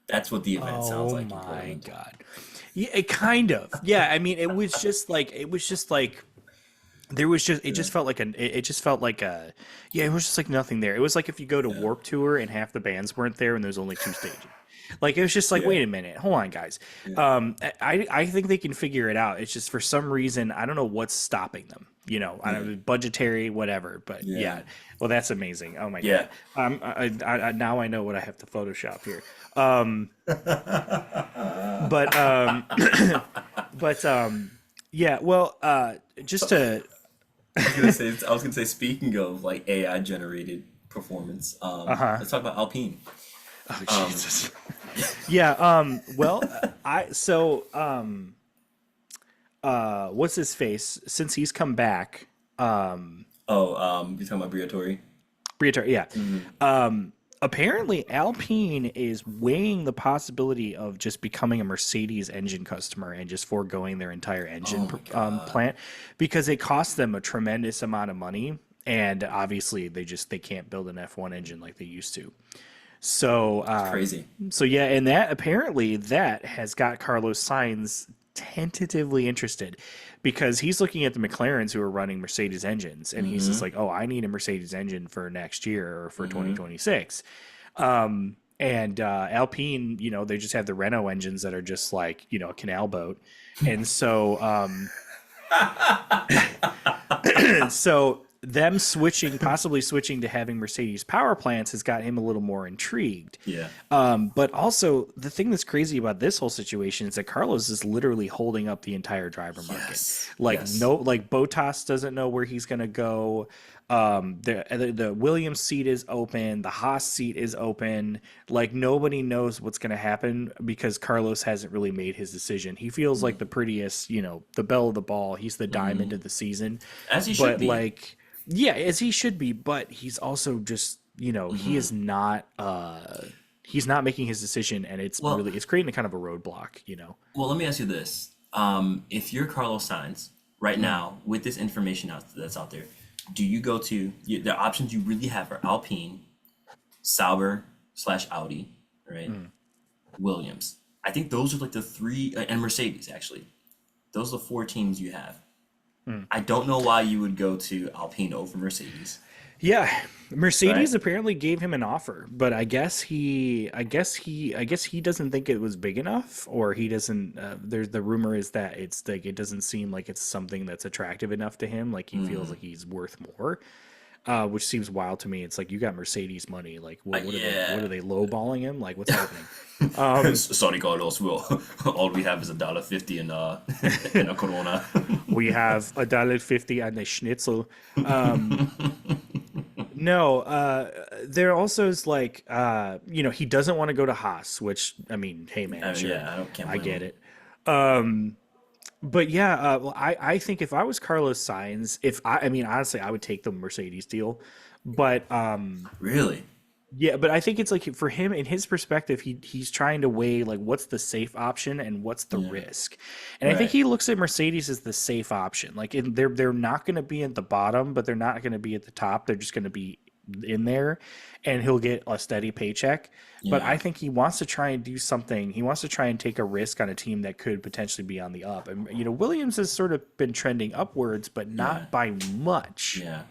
That's what the event sounds Oh like in my Portland. god. Yeah, it kind of. Yeah, I mean it was just like there was just it Yeah. just felt like it just felt like a yeah, it was just like nothing there. It was like if you go to Yeah. Warp Tour and half the bands weren't there and there's only two stages. Like it was just like, Yeah. wait a minute, hold on, guys. Yeah. I think they can figure it out. It's just for some reason I don't know what's stopping them. I don't Yeah. know, budgetary, whatever. But Yeah. yeah, well, that's amazing. Oh my Yeah. god. Now I know what I have to Photoshop here. Um, but but yeah. Well, just to I was gonna say, speaking of like AI generated performance, uh-huh. let's talk about Alpine. Oh Um, Jesus. Yeah. Well, I so what's his face? Since he's come back, you're talking about Briatore? Briatore, yeah. Hmm. Apparently, Alpine is weighing the possibility of just becoming a Mercedes engine customer and just foregoing their entire Oh engine my God. plant because it costs them a tremendous amount of money, and obviously they can't build an F1 engine like they used to. So, It's crazy. yeah, and that apparently that has got Carlos Sainz tentatively interested because he's looking at the McLarens who are running Mercedes engines, and he's just Hmm. like, "Oh, I need a Mercedes engine for next year or for Hmm. 2026." And Alpine, they just have the Renault engines that are just like a canal boat, and so so them possibly switching to having Mercedes power plants has got him a little more intrigued. Yeah. But also the thing that's crazy about this whole situation is that Carlos is literally holding up the entire driver market. Yes. Like Yes. no, like Bottas doesn't know where he's gonna go. The Williams seat is open. The Haas seat is open. Like nobody knows what's gonna happen because Carlos hasn't really made his decision. He feels like the prettiest, the belle of the ball. He's the diamond of the season, As he should but be. like yeah, as he should be, but he's also just, he is not he's not making his decision and Well, it's creating a kind of a roadblock. well, let me ask you this. If you're Carlos Sainz right now with this information that's out there, do you go to the options you really have are Alpine, Sauber slash Audi, right? Williams. I think those are like the three, and Mercedes actually. Those are the four teams you have. I don't know why you would go to Alpine over Mercedes, Yeah, right? Mercedes apparently gave him an offer, but I guess he doesn't think it was big enough, or he doesn't. There's the rumor is that it's like it doesn't seem like it's something that's attractive enough to him. Like he feels like he's worth more, which seems wild to me. It's like you got Mercedes money. Like what Yeah. are they lowballing him? Like what's happening? Um, Sorry, Carlos. All we have is $1.50 in in a Corona. we have $1.50 and a schnitzel. Um, No, there also is like, he doesn't want to go to Haas, which I mean, hey man, sure, Yeah, can't I blame get him. it. But yeah, well, I think if I was Carlos Sainz, I mean, honestly, I would take the Mercedes deal, but Really? Yeah, but I think it's like for him in his perspective, he's trying to weigh like what's the safe option and what's the Yeah. risk. And I think Right. he looks at Mercedes as the safe option. Like they're not going to be at the bottom, but they're not going to be at the top. They're just going to be in there, and he'll get a steady paycheck. But I Yeah. think he wants to try and do something. He wants to try and take a risk on a team that could potentially be on the up. And Williams has sort of been trending upwards, but Yeah. not by much. Yeah.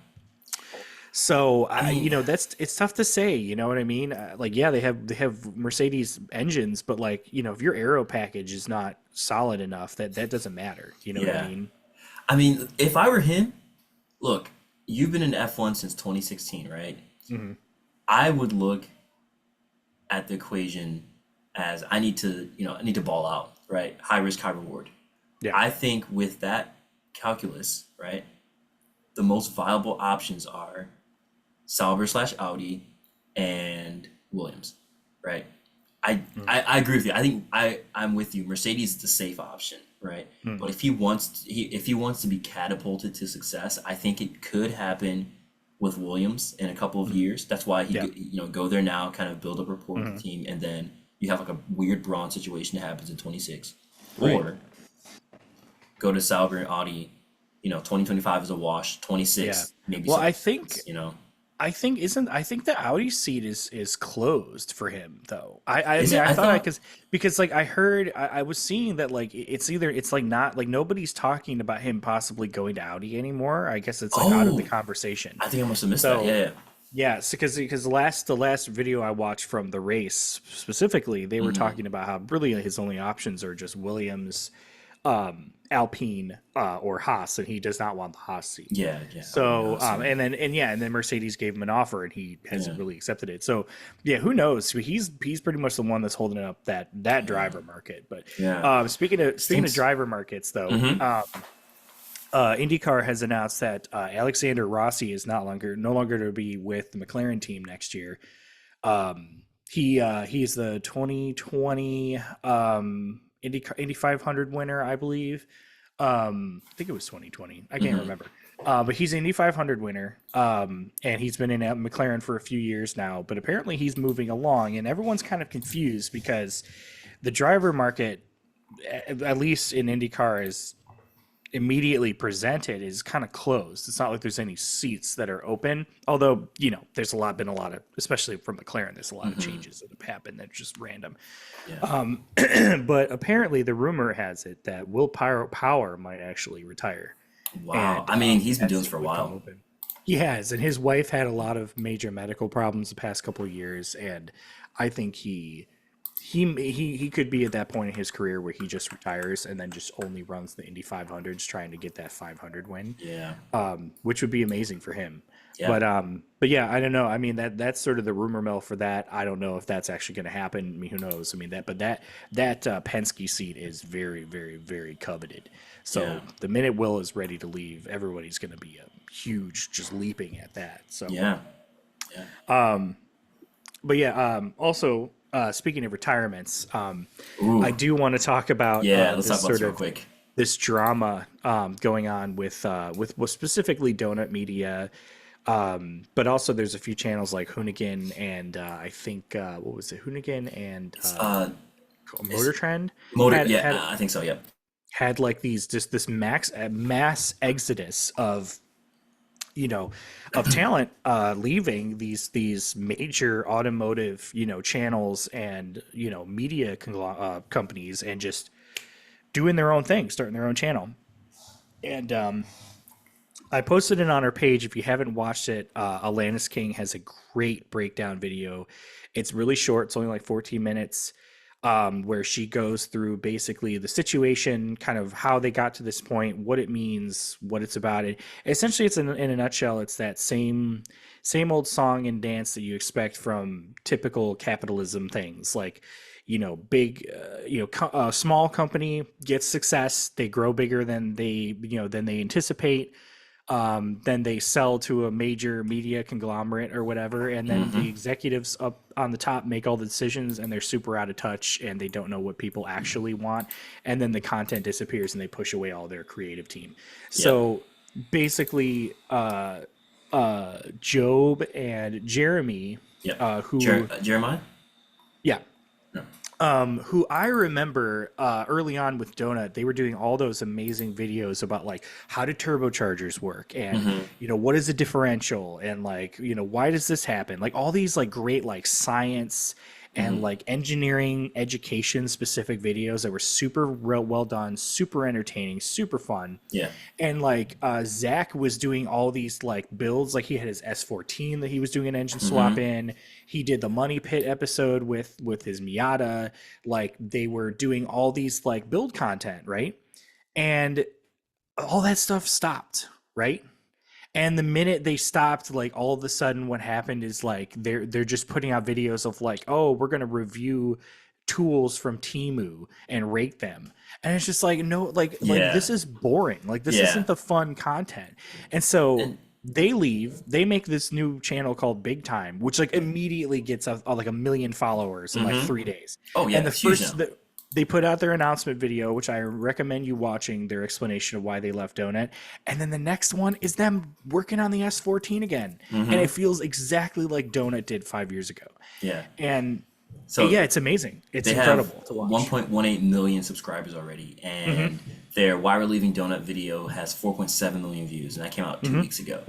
So I mean, that's it's tough to say. You know what I mean? Like, yeah, they have Mercedes engines, but like, if your aero package is not solid enough, that doesn't matter. You know what I yeah. mean? I mean, if I were him, look, you've been in F1 since 2016, right? Hmm. I would look at the equation as I need to ball out, right? High risk, high reward. Yeah. I think with that calculus, right, the most viable options are Sauber slash Audi and Williams, right? I agree with you. I think I'm with you. Mercedes is the safe option, right? But Mm-hmm. if he wants to be catapulted to success, I think it could happen with Williams in a couple of years. That's why Yeah. go there now, kind of build up rapport with Hmm. the team, and then you have like a weird Braun situation that happens in 26, Right. or go to Sauber and Audi. 2025 is a wash. Yeah. 26 maybe Well, some. I think You know, I think the Audi seat is closed for him though. I is mean it? I I thought I thought. because like I was seeing that like it's like not like nobody's talking about him possibly going to Audi anymore. I guess it's like out of the Oh, conversation. I think I must have missed that. So Yeah. yeah, because the last video I watched from the race specifically, they were Hmm. talking about how really his only options are just Williams, Alpine, or Haas, and he does not want the Haas seat. Yeah. Yeah. I would So not see. and then Mercedes gave him an offer, and he hasn't Yeah. really accepted it. So yeah, who knows? He's pretty much the one that's holding up that Yeah. driver market. But Yeah. speaking of Stinks. driver markets, though, Hmm. IndyCar has announced that Alexander Rossi is no longer to be with the McLaren team next year. He's the 2020 Indy 500 winner, I believe. I think it was 2020. I can't Hmm. remember. But he's an Indy 500 winner, and he's been in McLaren for a few years now. But apparently, he's moving along, and everyone's kind of confused because the driver market, at least in IndyCar, is immediately presented is kind of closed. It's not like there's any seats that are open. Although, there's been a lot of, especially from McLaren, there's a lot of Hmm. changes that have happened that's just random. Yeah. But apparently, the rumor has it that Will Power might actually retire, Wow. and I mean, he's been that doing this seat for a would come while. open. He has, and his wife had a lot of major medical problems the past couple of years, and I think he could be at that point in his career where he just retires and then just only runs the Indy 500s, trying to get that 500 win, Yeah. which would be amazing for him. Yeah. But yeah, I don't know. I mean, that's sort of the rumor mill for that. I don't know if that's actually going to happen. I mean, who knows? I mean, that Penske seat is very, very, very coveted. Yeah. So the minute Will is ready to leave, everybody's going to be a huge, just leaping at that. So, Yeah. Yeah. but yeah, also speaking of retirements, I Ooh. do want to talk about Yeah. Let's talk this about this sort real of quick. this drama going on with specifically Donut Media, but also there's a few channels like Hoonigan and I think what was it, Hoonigan and Uh, Motor is Trend motor? had Yeah, had I think so. Yep. had like these just this mass exodus of talent leaving these major automotive channels and media companies and just doing their own thing, starting their own channel. And I posted it on our page. If you haven't watched it, Alanis King has a great breakdown video. It's really short. It's only like 14 minutes, where she goes through basically the situation, kind of how they got to this point, what it means, what it's about. It essentially, it's in a nutshell, it's that same old song and dance that you expect from typical capitalism things, like big, small company gets success, they grow bigger than they anticipate, then they sell to a major media conglomerate or whatever, and then Hmm. the executives up on the top make all the decisions, and they're super out of touch, and they don't know what people actually want, and then the content disappears, and they push away all their creative team. Yep. So basically, Job and Jeremy. Yeah. who Jeremiah? yeah, No. who I remember early on with Donut, they were doing all those amazing videos about like how do turbochargers work, and Mm-hmm. what is a differential, and like why does this happen, like all these like great like science and Mm-hmm. like engineering education specific videos that were super well done, super entertaining, super fun. Yeah. And like Zach was doing all these like builds, like he had his S14 that he was doing an engine swap Mm-hmm. in. He did the Money Pit episode with his Miata. Like they were doing all these like build content, right? And all that stuff stopped, right? And the minute they stopped, like all of a sudden what happened is like they're just putting out videos of like, oh, we're gonna review tools from Timu and rate them. And it's just like, no, like Yeah. this is boring. Like this Yeah. isn't the fun content. And so And they leave, they make this new channel called Big Time, which like immediately gets like a million followers in like mm-hmm. 3 days. Oh yeah, And the it's huge first now. they put out their announcement video, which I recommend you watching their explanation of why they left Donut. And then the next one is them working on the S14 again. And Mm-hmm. it feels exactly like Donut did 5 years ago. Yeah. And So yeah, it's amazing. It's they have incredible to watch. 1.18 million subscribers already, and their Why We're Leaving Donut video has 4.7 million views, and that came out 2 weeks ago.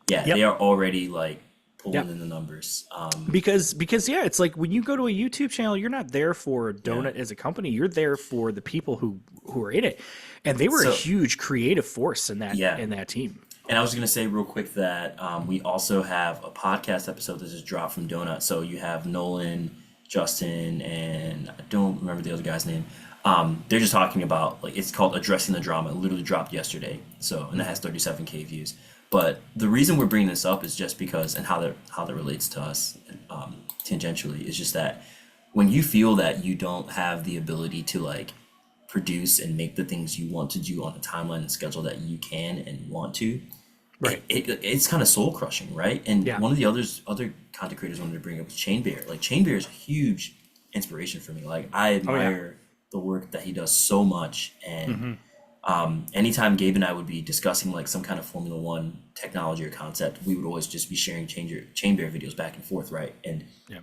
Yeah, they Yep. are already like pulling Yep. in the numbers. Because yeah, it's like when you go to a YouTube channel, you're not there for Yeah. Donut as a company. You're there for the people who are in it. And they were a So huge creative force yeah, in that team. and I was gonna say real quick that we also have a podcast episode that just dropped from Donut. So you have Nolan, Justin, and I don't remember the other guy's name. They're just talking about like it's called Addressing the Drama. It literally dropped yesterday. So and it has 37K views. But the reason we're bringing this up is just because and how that relates to us tangentially is just that when you feel that you don't have the ability to like produce and make the things you want to do on a timeline and schedule that you can and want to, Right. it's kind of soul crushing, right? And Yeah. one of the other content creators I wanted to bring up was Chain Bear. Like Chain Bear is a huge inspiration for me. Like I Oh yeah. admire the work that he does so much, and anytime Gabe and I would be discussing like some kind of Formula One technology or concept, we would always just be sharing Chain Bear videos back and forth, right? And Yeah.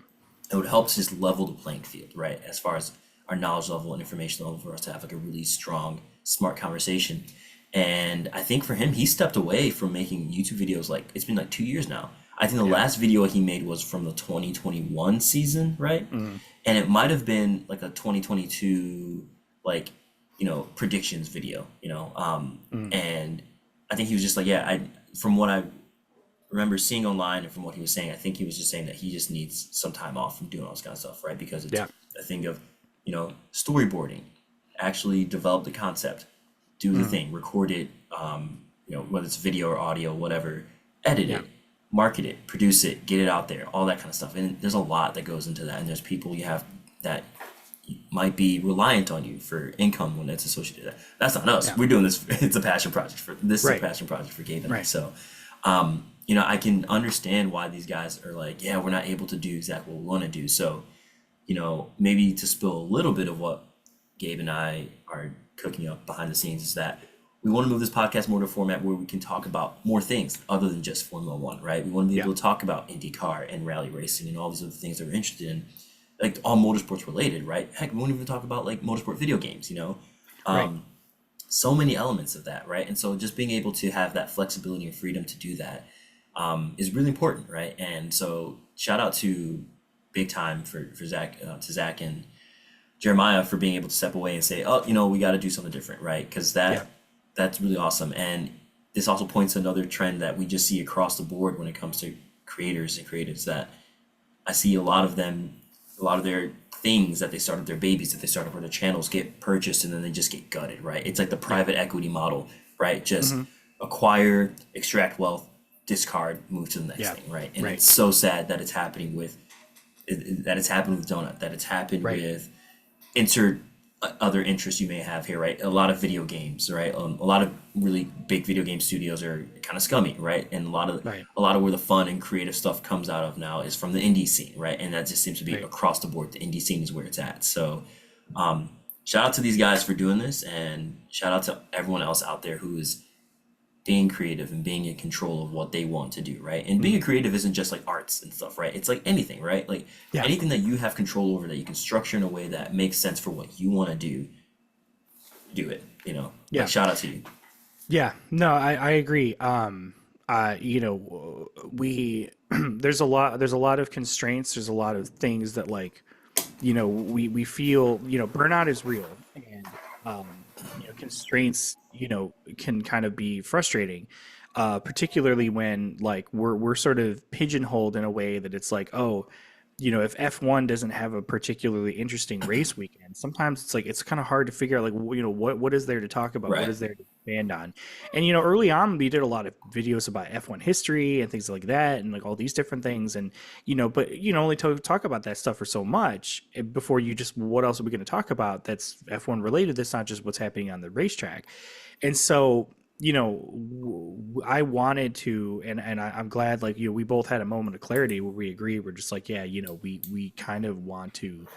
it would help just level the playing field, right? As far as our knowledge level and information level for us to have like a really strong, smart conversation. And I think for him, he stepped away from making YouTube videos like it's been like 2 years now. I think the Yeah. last video he made was from the 2021 season, right? And it might have been like a 2022 like predictions video, and I think he was just like, yeah, I from what I remember seeing online and from what he was saying, I think he was just saying that he just needs some time off from doing all this kind of stuff, right? Because it's Yeah. a thing of, storyboarding, actually develop the concept, do the thing, record it, whether it's video or audio, whatever, edit Yeah. it, market it, produce it, get it out there, all that kind of stuff. And there's a lot that goes into that. And there's people you have that might be reliant on you for income when it's associated with that. That's not us. Yeah. We're doing this. It's a passion project is Right. a passion project for Gabe and I. Right. So, I can understand why these guys are like, yeah, we're not able to do exactly what we want to do. So, maybe to spill a little bit of what Gabe and I are cooking up behind the scenes is that we want to move this podcast more to a format where we can talk about more things other than just Formula One, right? We want to be able to talk about IndyCar and rally racing and all these other things that we're interested in, like all motorsports related, right? Heck, we won't even talk about like motorsport video games, Right. so many elements of that, right? And so just being able to have that flexibility and freedom to do that is really important, right? And so shout out to Big Time for Zach, to Zach and Jeremiah for being able to step away and say, oh, we got to do something different, right? Because that's really awesome. And this also points to another trend that we just see across the board when it comes to creators and creatives, that I see a lot of their things that they started, their babies that they started for their channels get purchased and then they just get gutted, right? It's like the private equity model, right? Just acquire, extract wealth, discard, move to the next thing, right? And Right. it's so sad that it's happening with Donut, that it's happened Right. with insert other interests you may have here, right? A lot of video games, right? A lot of really big video game studios are kind of scummy, right? And Right. a lot of where the fun and creative stuff comes out of now is from the indie scene, right? And that just seems to be Right. across the board. The indie scene is where it's at. So, shout out to these guys for doing this, and shout out to everyone else out there who is being creative and being in control of what they want to do, right? And being a creative isn't just like arts and stuff, right? It's like anything, right? Like Yeah. anything that you have control over that you can structure in a way that makes sense for what you want to do it, you know? Yeah. Like, shout out to you. Yeah, no, I agree. You know, we there's a lot of constraints. There's a lot of things that like, you know, we feel, you know, burnout is real, and you know, constraints, you know, can kind of be frustrating, particularly when like we're sort of pigeonholed in a way that it's like, oh, you know, if F1 doesn't have a particularly interesting race weekend, sometimes it's like it's kind of hard to figure out like you know what is there to talk about, what Right. is there to expand on. And you know, early on we did a lot of videos about F1 history and things like that, and like all these different things, and you know, but you know, only talk about that stuff for so much before you just, what else are we going to talk about that's F1 related, that's not just what's happening on the racetrack. And so, you know, I wanted to, and I'm glad, like, you know, we both had a moment of clarity where we agree. We're just like, yeah, you know, we kind of want to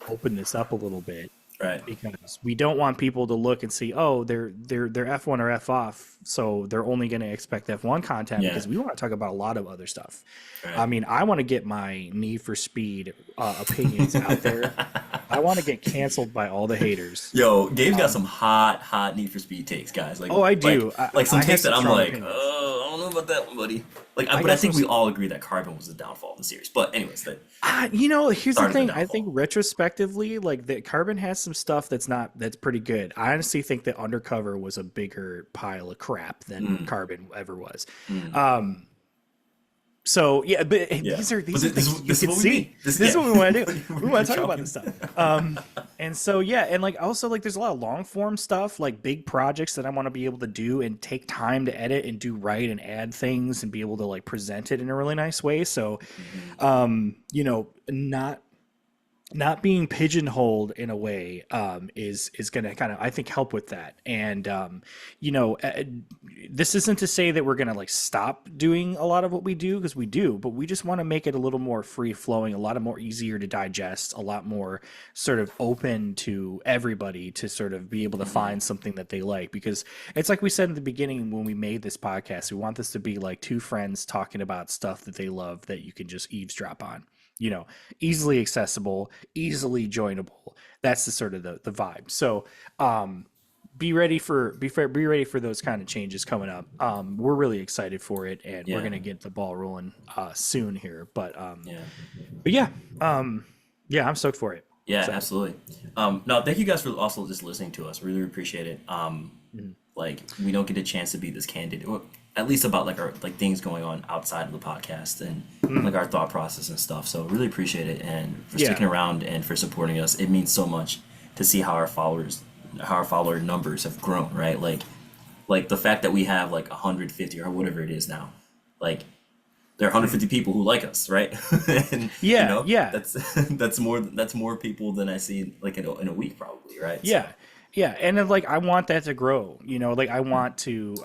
open this up a little bit, Right. because we don't want people to look and see, oh, they're F1 or F off, so they're only going to expect F1 content, Yeah. because we want to talk about a lot of other stuff. Right. I mean, I want to get my Need for Speed opinions out there. I want to get canceled by all the haters. Yo, Gabe's got some hot Need for Speed takes, guys. Like, Oh, I do. Like some I have takes that some I'm strong like, opinions. I don't know about that one, buddy. Like, I but I got think some- we all agree that Carbon was the downfall of the series. But anyways, You know, here's the Started the thing. I downfall. think retrospectively, like that Carbon has some stuff that's pretty good. I honestly think that Undercover was a bigger pile of crap than Carbon ever was. So yeah, but these are But things this you is can what we see. mean. This is what we want to do. We're We want to talk about talking. this stuff. And so yeah, and like also like there's a lot of long form stuff, like big projects that I want to be able to do and take time to edit and do right and add things and be able to like present it in a really nice way. So, you know, not being pigeonholed in a way is going to kind of, I think, help with that. And you know, this isn't to say that we're going to like stop doing a lot of what we do, because we do, but we just want to make it a little more free flowing, a lot more easier to digest, a lot more sort of open to everybody to sort of be able to find something that they like. Because it's like we said in the beginning when we made this podcast, we want this to be like two friends talking about stuff that they love that you can just eavesdrop on, you know, easily accessible, easily joinable. That's the sort of the vibe. So be ready for those kind of changes coming up. We're really excited for it, and we're Yeah. gonna get the ball rolling soon here. But Yeah. yeah, yeah, I'm stoked for it. Yeah, So- absolutely. No, thank you guys for also just listening to us. Really appreciate it. Like we don't get a chance to be this candid, or at least about like our like things going on outside of the podcast and like our thought process and stuff. So really appreciate it, and for Yeah. sticking around and for supporting us. It means so much to see how our follower numbers have grown. Right, like the fact that we have like 150 or whatever it is now, like. There are 150 people who like us, right? And, Yeah, yeah. That's more people than I see like in a week probably, right? Yeah. Yeah, and then, like I want that to grow, you know, like I want to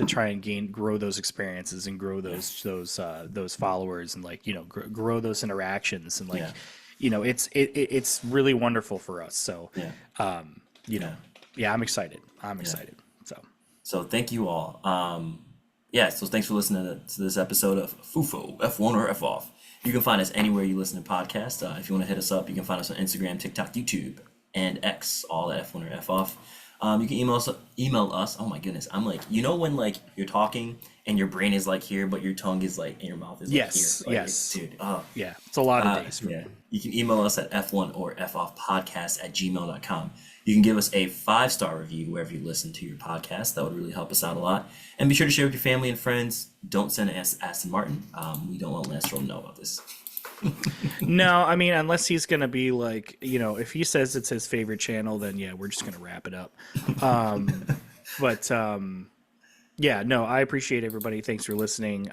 try and grow those experiences and grow those followers, and like, you know, grow those interactions, and like, Yeah. you know, it's really wonderful for us. So, Yeah. you know, yeah, I'm excited. So thank you all. Yeah, so thanks for listening to this episode of FUFO, F1 or F off. You can find us anywhere you listen to podcasts. If you want to hit us up, you can find us on Instagram, TikTok, YouTube, and X, all at F1 or F off. You can email us. Oh my goodness, I'm like, you know when like you're talking and your brain is like here, but your tongue is like, and your mouth is like Yes, here. Like, yes. dude. Yeah, it's a lot of days. Yeah. You can email us at F1 or F off podcast at gmail.com. You can give us a 5-star review wherever you listen to your podcast. That would really help us out a lot. And be sure to share with your family and friends. Don't send Aston Martin. We don't want Lance Stroll to know about this. No, I mean, unless he's going to be like, you know, if he says it's his favorite channel, then yeah, we're just going to wrap it up. But yeah, no, I appreciate everybody. Thanks for listening.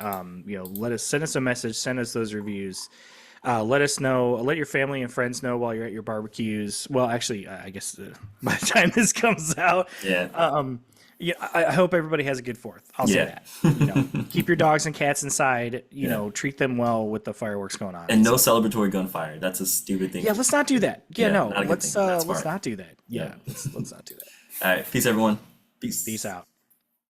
You know, send us a message, send us those reviews. Let us know. Let your family and friends know while you're at your barbecues. Well, actually, I guess by the time this comes out, Yeah. yeah, I hope everybody has a good 4th. I'll say Yeah. that. You know, keep your dogs and cats inside. You know, treat them well with the fireworks going on. And no celebratory gunfire. That's a stupid thing. Yeah, let's not do that. Yeah, Yeah, no, not a good let's thing. That's let's smart. not do that. Yeah, Yeah. let's not do that. All right. Peace, everyone. Peace. Peace out.